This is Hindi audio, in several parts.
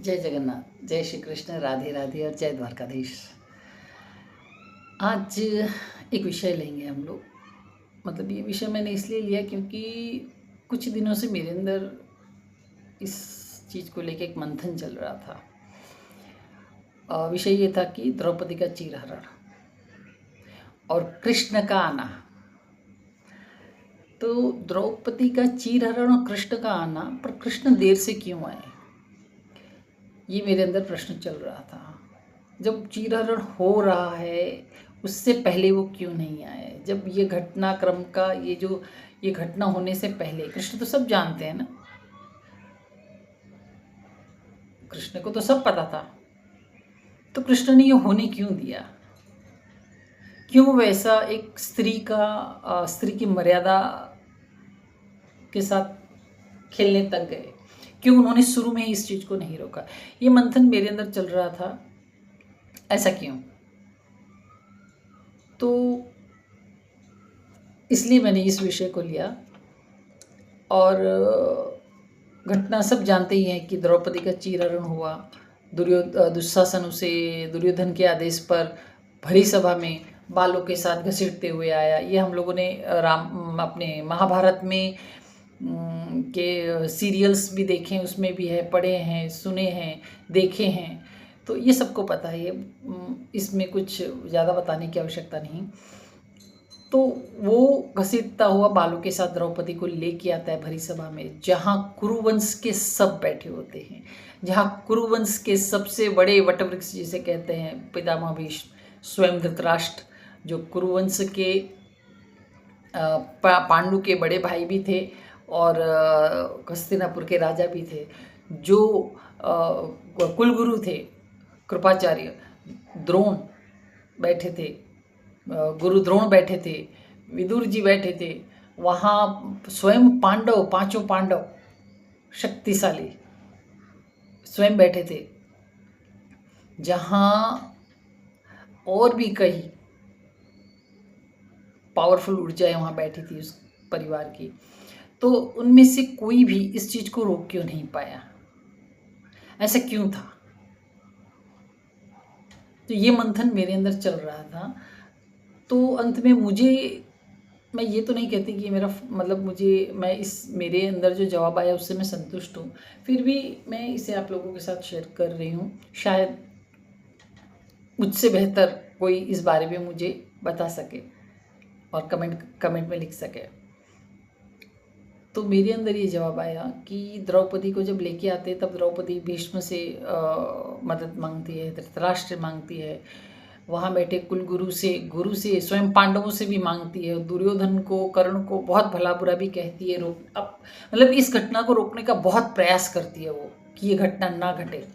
जय जगन्नाथ, जय श्री कृष्ण, राधे राधे और जय द्वारकाधीश। आज एक विषय लेंगे हम लोग। मतलब ये विषय मैंने इसलिए लिया क्योंकि कुछ दिनों से मेरे अंदर इस चीज़ को लेके एक मंथन चल रहा था। विषय ये था कि द्रौपदी का चीरहरण और कृष्ण का आना। तो द्रौपदी का चीरहरण और कृष्ण का आना, पर कृष्ण देर से क्यों आए, ये मेरे अंदर प्रश्न चल रहा था। जब चीरहरण हो रहा है उससे पहले वो क्यों नहीं आए? जब ये घटनाक्रम का ये घटना होने से पहले कृष्ण तो सब जानते हैं ना, कृष्ण को तो सब पता था, तो कृष्ण ने ये होने क्यों दिया? क्यों वैसा एक स्त्री की मर्यादा के साथ खेलने तक गए? क्यों उन्होंने शुरू में ही इस चीज़ को नहीं रोका? ये मंथन मेरे अंदर चल रहा था, ऐसा क्यों? तो इसलिए मैंने इस विषय को लिया। और घटना सब जानते ही हैं कि द्रौपदी का चीरहरण हुआ। दुशासन उसे दुर्योधन के आदेश पर भरी सभा में बालों के साथ घसीटते हुए आया। ये हम लोगों ने अपने महाभारत में के सीरियल्स भी देखे हैं, उसमें भी है, पढ़े हैं, सुने हैं, देखे हैं, तो ये सबको पता है। इसमें कुछ ज़्यादा बताने की आवश्यकता नहीं। तो वो घसीटता हुआ बालों के साथ द्रौपदी को लेके आता है भरी सभा में, जहाँ कुरुवंश के सब बैठे होते हैं, जहाँ कुरुवंश के सबसे बड़े वटवृक्ष जिसे कहते हैं पितामह भीष्म, स्वयं धृतराष्ट्र, जो कुरुवंश के पांडु के बड़े भाई भी थे और हस्तिनापुर के राजा भी थे, जो कुलगुरु थे, कृपाचार्य द्रोण बैठे थे, गुरु द्रोण बैठे थे, विदुर जी बैठे थे, वहाँ स्वयं पांडव, पांचों पांडव शक्तिशाली स्वयं बैठे थे, जहाँ और भी कई पावरफुल ऊर्जाएं वहाँ बैठी थी उस परिवार की। तो उनमें से कोई भी इस चीज़ को रोक क्यों नहीं पाया? ऐसा क्यों था? तो ये मंथन मेरे अंदर चल रहा था। तो अंत में मैं ये तो नहीं कहती कि मेरा मतलब मेरे अंदर जो जवाब आया उससे मैं संतुष्ट हूँ, फिर भी मैं इसे आप लोगों के साथ शेयर कर रही हूँ। शायद मुझसे बेहतर कोई इस बारे में मुझे बता सके और कमेंट में लिख सके। तो मेरे अंदर ये जवाब आया कि द्रौपदी को जब लेके आते तब द्रौपदी भीष्म से मदद मांगती है, धृतराष्ट्र मांगती है, वहाँ बैठे गुरु से स्वयं पांडवों से भी मांगती है, दुर्योधन को, कर्ण को बहुत भला बुरा भी कहती है, मतलब इस घटना को रोकने का बहुत प्रयास करती है वो, कि ये घटना ना घटे।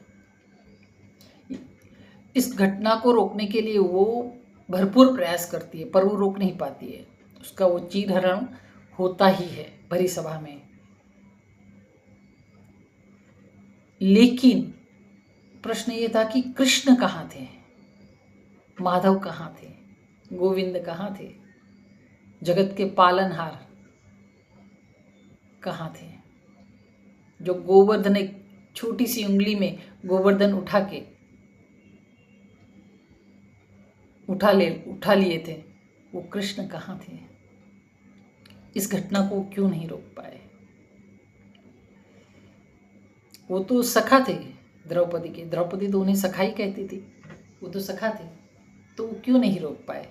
इस घटना को रोकने के लिए वो भरपूर प्रयास करती है, पर वो रोक नहीं पाती है। उसका वो चीरहरण होता ही है भरी सभा में। लेकिन प्रश्न ये था कि कृष्ण कहाँ थे, माधव कहाँ थे, गोविंद कहाँ थे, जगत के पालनहार कहाँ थे, जो गोवर्धन, एक छोटी सी उंगली में गोवर्धन उठा लिए थे, वो कृष्ण कहाँ थे? इस घटना को क्यों नहीं रोक पाए? वो तो सखा थे द्रौपदी के, द्रौपदी तो उन्हें सखा ही कहती थी, वो तो सखा थे, तो वो क्यों नहीं रोक पाए?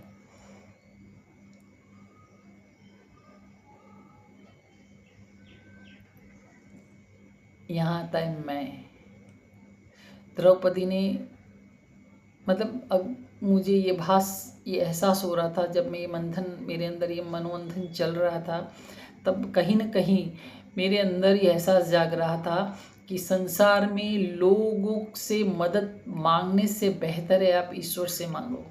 यहाँ आता है मैं। द्रौपदी ने, मतलब अब मुझे ये एहसास हो रहा था, जब मैं मेरे अंदर ये मनोमंथन चल रहा था, तब कहीं ना कहीं मेरे अंदर ये एहसास जाग रहा था कि संसार में लोगों से मदद मांगने से बेहतर है आप ईश्वर से मांगो।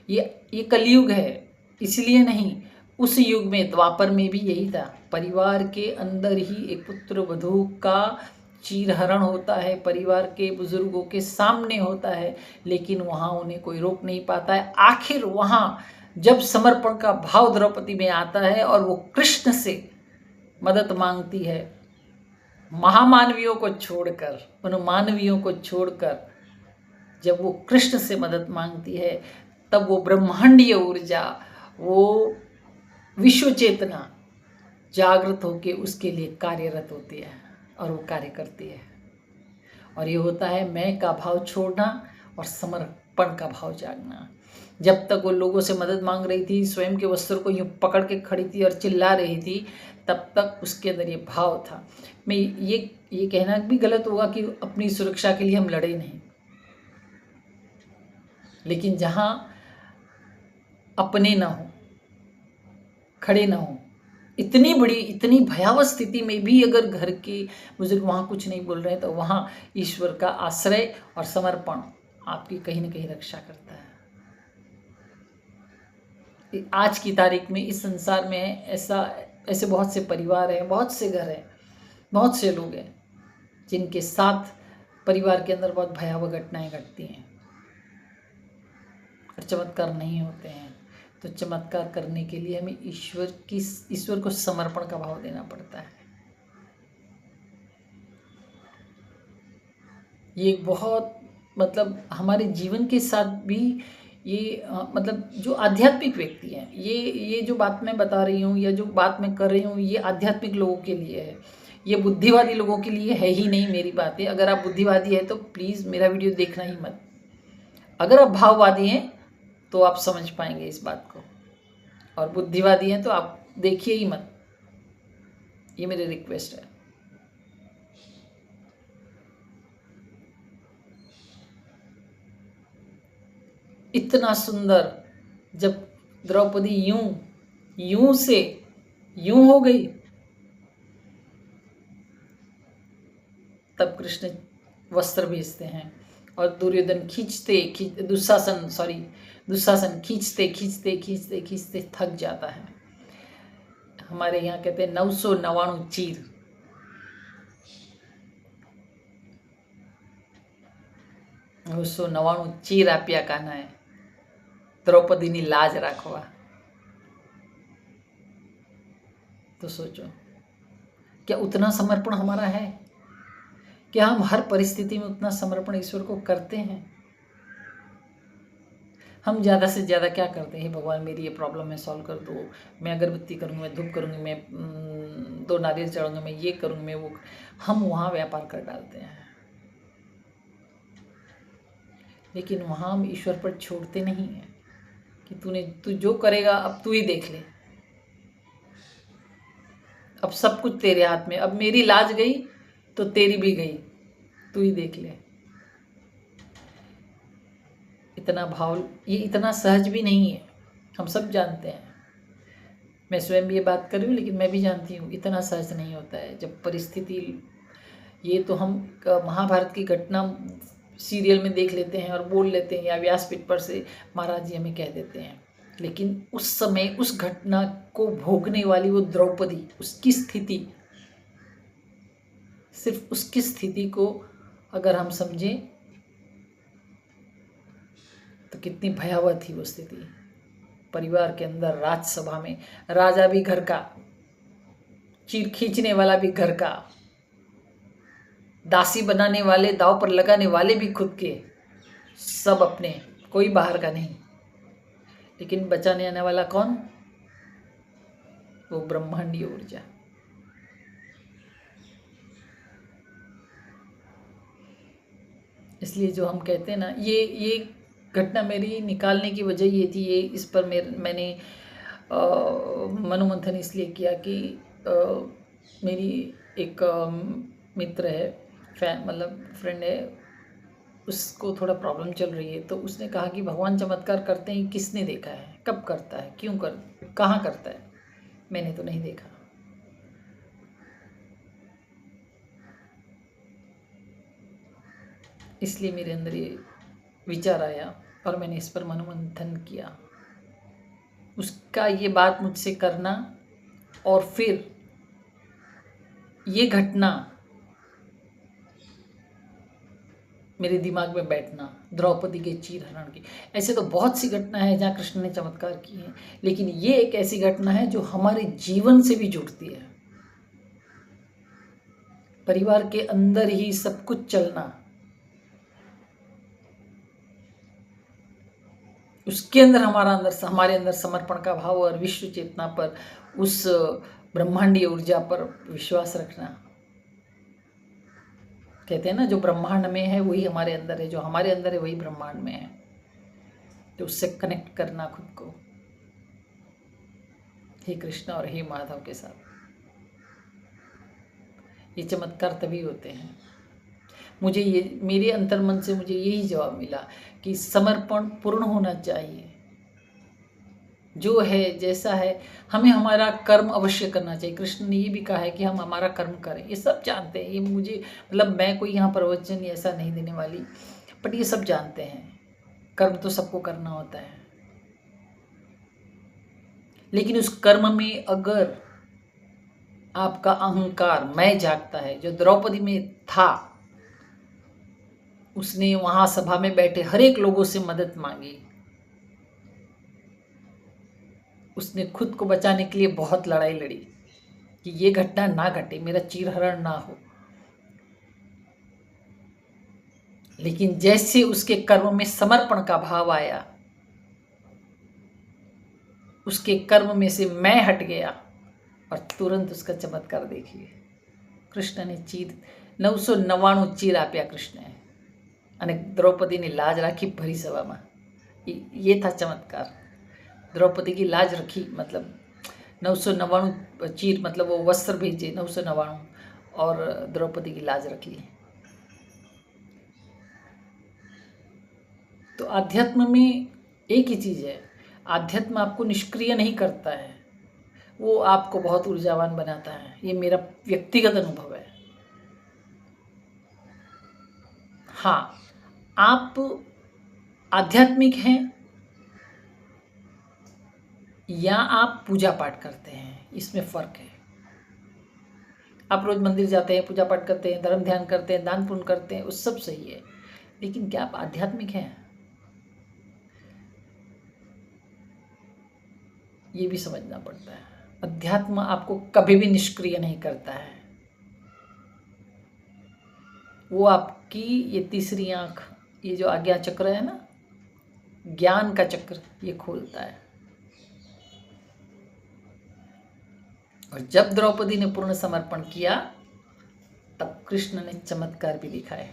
ये कलयुग है, इसलिए नहीं, उस युग में द्वापर में भी यही था। परिवार के अंदर ही एक पुत्र वधू का चीरहरण होता है, परिवार के बुजुर्गों के सामने होता है, लेकिन वहाँ उन्हें कोई रोक नहीं पाता है। आखिर वहाँ जब समर्पण का भाव द्रौपदी में आता है और वो कृष्ण से मदद मांगती है, महामानवियों को छोड़कर, उन मानवियों को छोड़कर जब वो कृष्ण से मदद मांगती है, तब वो ब्रह्मांडीय ऊर्जा, वो विश्व चेतना जागृत होकर उसके लिए कार्यरत होती है और वो कार्य करती है। और ये होता है मैं का भाव छोड़ना और समर्पण का भाव जागना। जब तक वो लोगों से मदद मांग रही थी, स्वयं के वस्त्र को यूँ पकड़ के खड़ी थी और चिल्ला रही थी, तब तक उसके अंदर ये भाव था। मैं ये कहना भी गलत होगा कि अपनी सुरक्षा के लिए हम लड़े नहीं, लेकिन जहाँ अपने ना हो, खड़े ना हो, इतनी बड़ी इतनी भयावह स्थिति में भी अगर घर के बुजुर्ग वहाँ कुछ नहीं बोल रहे हैं, तो वहाँ ईश्वर का आश्रय और समर्पण आपकी कहीं ना कहीं रक्षा करता है। आज की तारीख में इस संसार में ऐसे बहुत से परिवार हैं, बहुत से घर हैं, बहुत से लोग हैं जिनके साथ परिवार के अंदर बहुत भयावह घटनाएं घटती हैं और चमत्कार नहीं होते हैं। तो चमत्कार करने के लिए हमें ईश्वर को समर्पण का भाव देना पड़ता है। ये बहुत मतलब हमारे जीवन के साथ भी ये मतलब जो आध्यात्मिक व्यक्ति हैं, ये जो बात मैं बता रही हूँ या जो बात मैं कर रही हूँ, ये आध्यात्मिक लोगों के लिए है। ये बुद्धिवादी लोगों के लिए है ही नहीं मेरी बातें। अगर आप बुद्धिवादी हैं तो प्लीज़ मेरा वीडियो देखना ही मत। अगर आप भाववादी हैं तो आप समझ पाएंगे इस बात को, और बुद्धिवादी हैं तो आप देखिए ही मत। ये मेरी रिक्वेस्ट है। इतना सुंदर जब द्रौपदी यूं से यूं हो गई, तब कृष्ण वस्त्र भेजते हैं और दुर्योधन दुशासन खींचते थक जाता है। हमारे यहाँ कहते हैं 999 चीर। नौ 99 चीर आप्या कहना है द्रौपदी ने लाज राखवा। तो सोचो, क्या उतना समर्पण हमारा है? क्या हम हर परिस्थिति में उतना समर्पण ईश्वर को करते हैं? हम ज़्यादा से ज़्यादा क्या करते हैं, भगवान मेरी ये प्रॉब्लम है, सॉल्व कर दो, मैं अगरबत्ती करूँगी, मैं धूप करूँगी, मैं 2 नारियल चढ़ाऊँगी, मैं ये करूँगी, मैं वो। हम वहाँ व्यापार कर डालते हैं, लेकिन वहाँ हम ईश्वर पर छोड़ते नहीं हैं कि तू जो करेगा अब तू ही देख ले, अब सब कुछ तेरे हाथ में, अब मेरी लाज गई तो तेरी भी गई, तू ही देख ले। इतना भाव, ये इतना सहज भी नहीं है, हम सब जानते हैं। मैं स्वयं भी ये बात कर रही हूँ, लेकिन मैं भी जानती हूँ इतना सहज नहीं होता है। जब परिस्थिति, ये तो हम महाभारत की घटना सीरियल में देख लेते हैं और बोल लेते हैं, या व्यासपीठ पर से महाराज जी हमें कह देते हैं, लेकिन उस समय उस घटना को भोगने वाली वो द्रौपदी, उसकी स्थिति, सिर्फ उसकी स्थिति को अगर हम समझें तो कितनी भयावह थी वो स्थिति। परिवार के अंदर, राजसभा में, राजा भी घर का, चीर खींचने वाला भी घर का, दासी बनाने वाले, दाव पर लगाने वाले भी खुद के, सब अपने, कोई बाहर का नहीं। लेकिन बचाने आने वाला कौन? वो ब्रह्मांडीय ऊर्जा। इसलिए जो हम कहते हैं ना, ये घटना मेरी निकालने की वजह ये थी, ये इस पर मैंने मनोमंथन इसलिए किया कि मेरी एक मित्र है, मतलब फ्रेंड है, उसको थोड़ा प्रॉब्लम चल रही है। तो उसने कहा कि भगवान चमत्कार करते हैं, किसने देखा है, कब करता है, क्यों कहाँ करता है? मैंने तो नहीं देखा। इसलिए मेरे अंदर ये विचार आया और मैंने इस पर मनोमंथन किया। उसका ये बात मुझसे करना और फिर ये घटना मेरे दिमाग में बैठना, द्रौपदी के चीरहरण की। ऐसे तो बहुत सी घटना है जहाँ कृष्ण ने चमत्कार किए हैं, लेकिन ये एक ऐसी घटना है जो हमारे जीवन से भी जुड़ती है। परिवार के अंदर ही सब कुछ चलना, उसके अंदर हमारे अंदर समर्पण का भाव और विश्व चेतना पर, उस ब्रह्मांडीय ऊर्जा पर विश्वास रखना। कहते हैं ना, जो ब्रह्मांड में है वही हमारे अंदर है, जो हमारे अंदर है वही ब्रह्मांड में है। तो उससे कनेक्ट करना खुद को हे कृष्ण और हे माधव के साथ। ये चमत्कार तभी होते हैं। मुझे ये, मेरे अंतर्मन से मुझे यही जवाब मिला कि समर्पण पूर्ण होना चाहिए। जो है जैसा है, हमें हमारा कर्म अवश्य करना चाहिए। कृष्ण ने ये भी कहा है कि हम हमारा कर्म करें। ये सब जानते हैं, ये मुझे मतलब मैं कोई यहाँ प्रवचन ऐसा नहीं देने वाली, बट ये सब जानते हैं कर्म तो सबको करना होता है। लेकिन उस कर्म में अगर आपका अहंकार मैं जागता है, जो द्रौपदी में था, उसने वहां सभा में बैठे हर एक लोगों से मदद मांगी, उसने खुद को बचाने के लिए बहुत लड़ाई लड़ी कि ये घटना ना घटे, मेरा चीरहरण ना हो। लेकिन जैसे उसके कर्म में समर्पण का भाव आया, उसके कर्म में से मैं हट गया और तुरंत उसका चमत्कार देखिए। कृष्ण ने चीर 999 चीर आप्या कृष्ण है અને द्रौपदी ने लाज राखी भरी सभाમાં। ये था चमत्कार। द्रौपदी की लाज रखी, मतलब 999 चीर, मतलब वो वस्त्र भेजे 999 और द्रौपदी की लाज रख ली। तो आध्यात्म में एक ही चीज़ है, आध्यात्म आपको निष्क्रिय नहीं करता है, वो आपको बहुत ऊर्जावान बनाता है। ये मेरा व्यक्तिगत अनुभव है। हाँ, आप आध्यात्मिक हैं या आप पूजा पाठ करते हैं, इसमें फ़र्क है। आप रोज़ मंदिर जाते हैं, पूजा पाठ करते हैं, धर्म ध्यान करते हैं, दान पुण्य करते हैं, वो सब सही है, लेकिन क्या आप आध्यात्मिक हैं, ये भी समझना पड़ता है। अध्यात्म आपको कभी भी निष्क्रिय नहीं करता है, वो आपकी ये तीसरी आँख, ये जो आज्ञा चक्र है ना, ज्ञान का चक्र, ये खोलता है। और जब द्रौपदी ने पूर्ण समर्पण किया, तब कृष्ण ने चमत्कार भी दिखाए।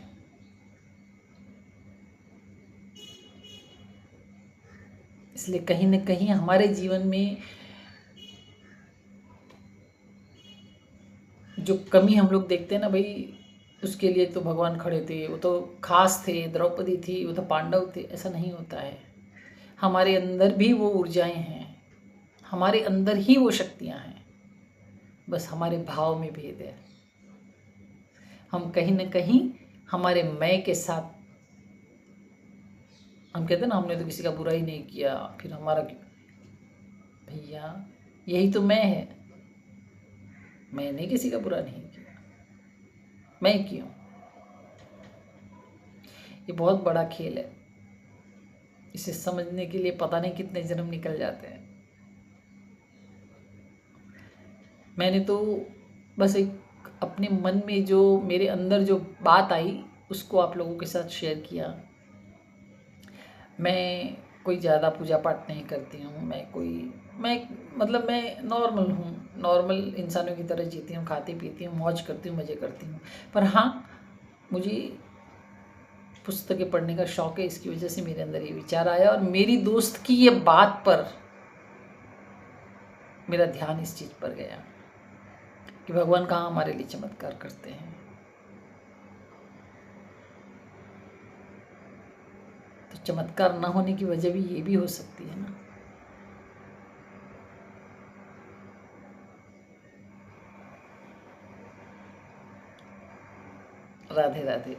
इसलिए कहीं न कहीं हमारे जीवन में जो कमी हम लोग देखते हैं ना भाई, उसके लिए तो भगवान खड़े थे, वो तो खास थे, द्रौपदी थी, वो तो पांडव थे, ऐसा नहीं होता है। हमारे अंदर भी वो ऊर्जाएं हैं, हमारे अंदर ही वो शक्तियां हैं, बस हमारे भाव में भेद है। हम कहीं न कहीं हमारे मैं के साथ, हम कहते हैं ना, हमने तो किसी का बुरा ही नहीं किया, फिर हमारा भैया यही तो मैं है, मैंने किसी का बुरा नहीं किया, मैं क्यों? ये बहुत बड़ा खेल है, इसे समझने के लिए पता नहीं कितने जन्म निकल जाते हैं। मैंने तो बस एक अपने मन में जो मेरे अंदर जो बात आई, उसको आप लोगों के साथ शेयर किया। मैं कोई ज़्यादा पूजा पाठ नहीं करती हूँ, मैं मतलब मैं नॉर्मल हूँ, नॉर्मल इंसानों की तरह जीती हूँ, खाती पीती हूँ, मौज करती हूँ, मज़े करती हूँ। पर हाँ, मुझे पुस्तकें पढ़ने का शौक़ है, इसकी वजह से मेरे अंदर ये विचार आया और मेरी दोस्त की ये बात पर मेरा ध्यान इस चीज़ पर गया कि भगवान कहाँ हमारे लिए चमत्कार करते हैं। तो चमत्कार ना होने की वजह भी ये भी हो सकती है ना। राधे राधे।